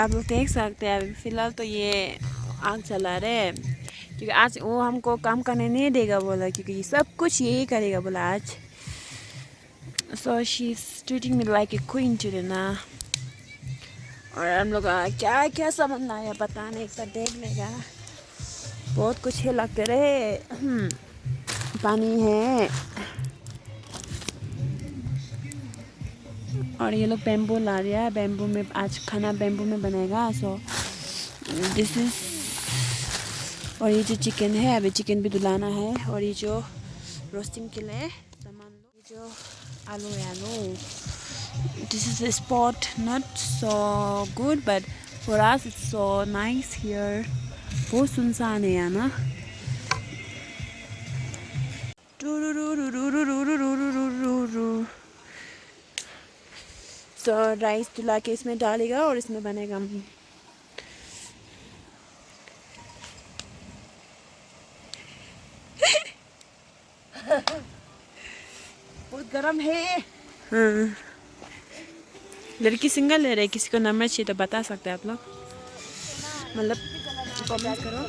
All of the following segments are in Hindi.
आप लोग देख सकते हैं अभी फ़िलहाल तो ये आग जला रहे हैं क्योंकि आज वो हमको काम करने नहीं देगा बोला क्योंकि सब कुछ यही करेगा बोला आज. So she's treating me like a queen today ना. और हम लोग क्या क्या सामान लाया पता नहीं, एक बार देख लेगा. बहुत कुछ है लगते रहे. पानी है और ये लोग बैम्बू ला रहा है. बैम्बू में आज खाना बैम्बू में बनेगा. So this is. और ये जो चिकन है अभी चिकन भी धुलाना है. और ये जो रोस्टिंग के लिए सामान जो आलू है आलू. This is a spot not so good but for us it's so nice here. बहुत सुनसान है ना. तो राइस धुला के इसमें डालेगा और इसमें बनेगा. बहुत गरम है. हाँ. लड़की सिंगल ले रहे, किसी को नंबर चाहिए तो बता सकते हैं आप लोग. मतलब कमेंट करो.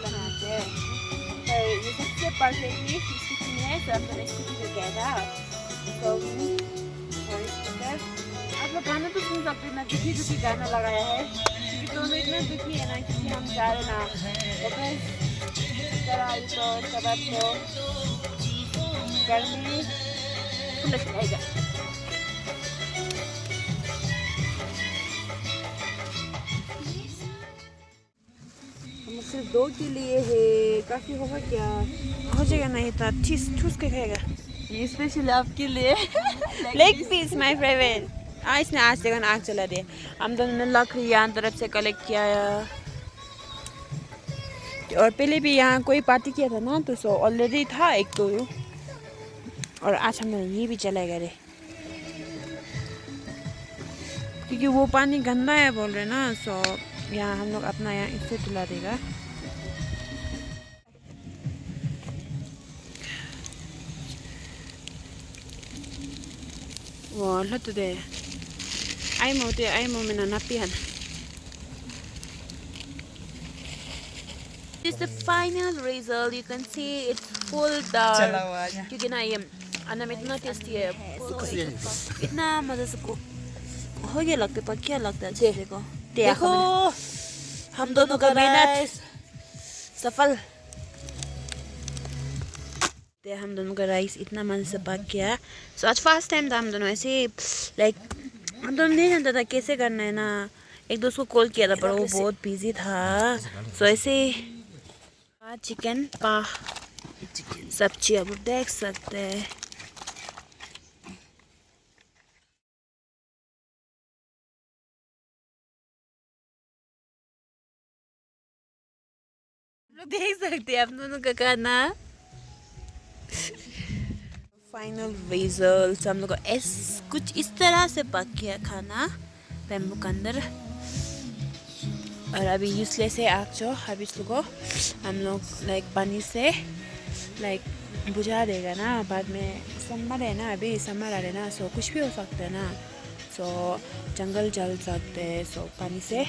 ये सबसे परफेक्टली स्टिचिंग है. सब मैंने स्टिचिंग करके आया. तो और स्पीकर आप लोग गाना तो सुन सकते हैं ना. दुखी दुखी गाना लगाया है क्योंकि दोनों इतना दुखी है ना क्योंकि हम जा रहे ना. ओके चला तो सब तो गर्मी खुला चलाएगा. सिर्फ 2 के लिए है. काफ़ी होगा क्या? हो जाएगा नहीं तो ठूस ठूस के खाएगा. ये स्पेशल आपके लिए लेग पीस माय फेवरेट. इसने आज देखो आग जला दिया. हम दोनों ने लकड़ी यहाँ तरफ से कलेक्ट किया और पहले भी यहाँ कोई पार्टी किया था ना तो सो ऑलरेडी था एक तो. और आज हमने ये भी जलाएगा रे क्योंकि वो पानी गंदा है बोल रहे ना. सो यहाँ हम लोग अपना यहाँ इससे धुला देगा. Wow, look today. I'm in a napian. This is the final result. You can see it's full dark. क्योंकि ना ये अन्ना में इतना टेस्टी है. इतना मज़े से को हो गया लगता है. पर क्या लगता है देखो. देखो हम दोनों का मेहनत सफल. हम दोनों का राइस इतना मन से पक गया. सो आज फर्स्ट टाइम था हम दोनों ऐसे लाइक हम दोनों नहीं जानता था कैसे करना है ना. एक दोस्त को कॉल किया था पर वो बहुत बिजी था. सो ऐसे चिकन पा सब्जी आप देख सकते हैं. देख सकते हैं आप दोनों का खाना. फाइनल रिजल्ट हम लोग को कुछ इस तरह से पक गया खाना बैम्बू के अंदर. और अभी यूजलेस है आग जो. अभी इसको हम लोग लाइक पानी से लाइक बुझा देगा ना. बाद में समर है ना, अभी समर आ रहा है ना. सो कुछ भी हो सकता है ना. सो जंगल जल सकते हैं. सो पानी से